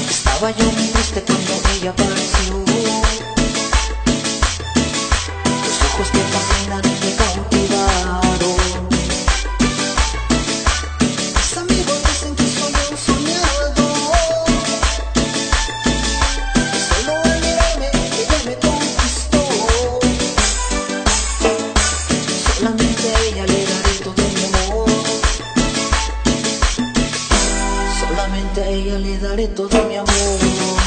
Estaba yo muy triste cuando ella apareció. Los ojos que fascinan y me cautivaron. Mis amigos dicen que soy un soñador. Solo al mirarme ella me conquistó. Solamente a ella le daré todo mi amor. Solamente a ella le daré todo mi amor.